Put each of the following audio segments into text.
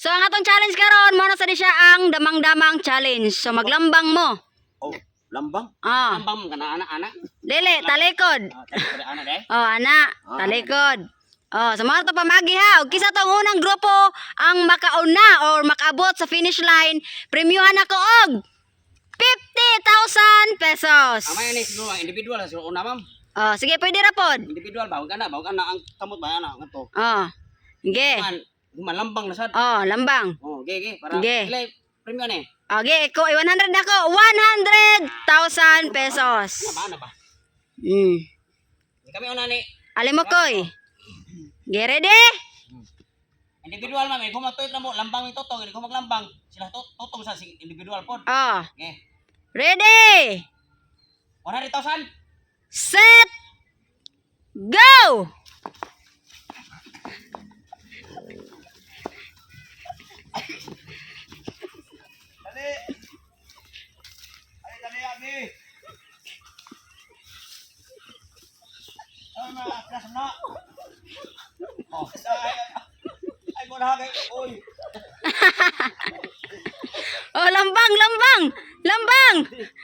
So ang atong challenge karon mo na sa di siya ang damang-damang challenge. So maglambang mo. Oh, lambang? Ah. Lambang ka na anak. Dili, talikod. Talikod anak deh. Oh, ana, talikod. Oh, sa mga to pamagi ha. Og kisa tong unang grupo ang makauna or makaabot sa finish line, premyuhan ako og 50,000 pesos. Amay ni siguro individual sa una ma'am. Oh, sige pwede ra pod. Individual ba? Huwag ka na ang kamot ba ana ngadto. Oh. Sige. Malambang na sad. Oh, lambang. Oh, ge para Ge. ilay premium ni. Okay, ko 100 ako. 100,000 pesos. Ano ba? Kami una ni Alim mo koy. Get ready? individual ma'am, kung matuit na mo lambang ni totong, kung maglambang sila totong sa individual pod. Oh. Ge. Ready? 100,000. Set. Go! Dali. Dali abi. Ano kelas na? Oh, ay mo na kay oy. Oh, lambang, lambang. Lambang.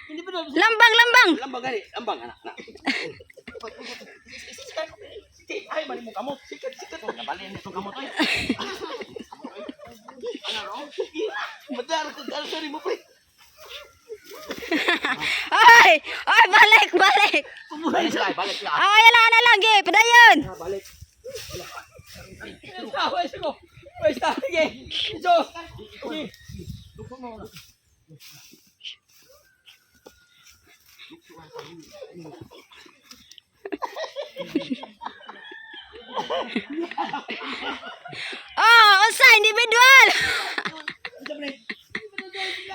Individual. Lambang, lambang. Lambang gani, lambang anak. Ay mali mo kamot. Sikat. Nabalin nito kamot. Ano ro? Madar ko sorry mo pre. Ay, ay balik, balik. Balik sila. Ay, ala na lang, ge, padayon. Balik. Wais ko. Wais ta ge. Jo. Oh, usa individual.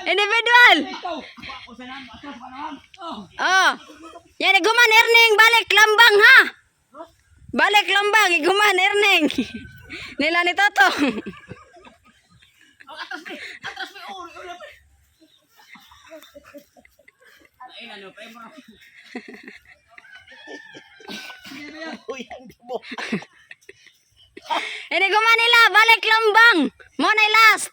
Individual. Oh. Yan iguman earning balik lambang ha. Balik lambang iguman earning. Nila ni Toto. Atras me. Ay na no, pre mo. Uy, ang mo. Ini guman nila balik lambang. Mo na last.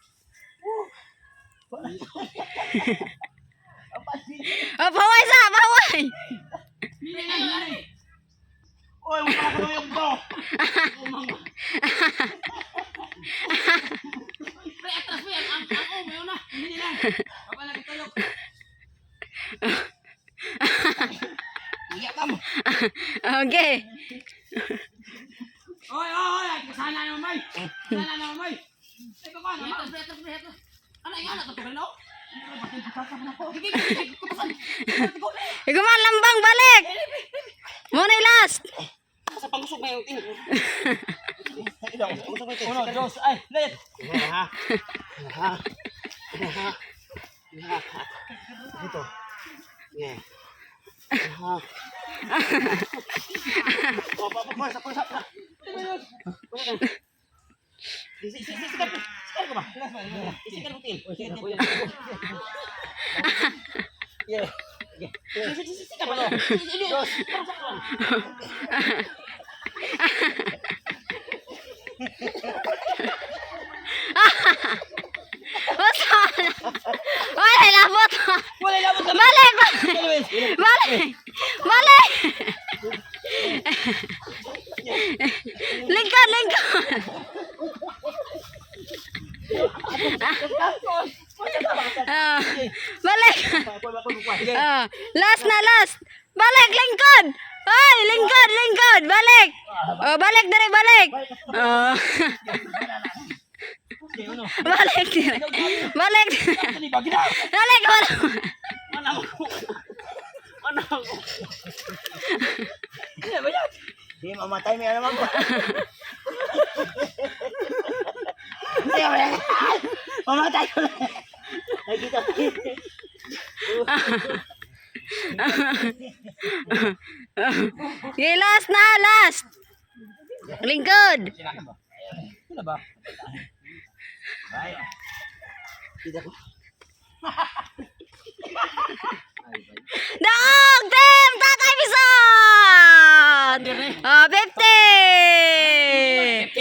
Oh, paway sa, paway. Oy, wala ko yung bro. Pre, atras mo yan. Ang umayo na. Hindi na. Kapala kita yok. Iyak ka mo. Okay. Oy. Sana naman, May. Ikaw ka naman. Atras. Ano yung anak? Ito ka na? Iguman lambang balik. Mo na last. Sa pangusog na yung tin. Uno, dos, ay, layat. Dito. Yeah. Pagsa. Sikat ko ba? Sikat mo tin. Yeah. Sikat mo. Dos. Wala labot. Balik. Lingkod. Balik. Last. Balik lingkod. Ay, lingkod. Balik. Oh, balik dari balik. Oh. Balik. Mana ako? Ano ba yan? Di mamatay mo naman po. Mamatay ko na. Nakikita ko. Okay, last. Lingkod. Sila ba? Ay. Kita ko. Daog team Tatay Bison. 50. 100.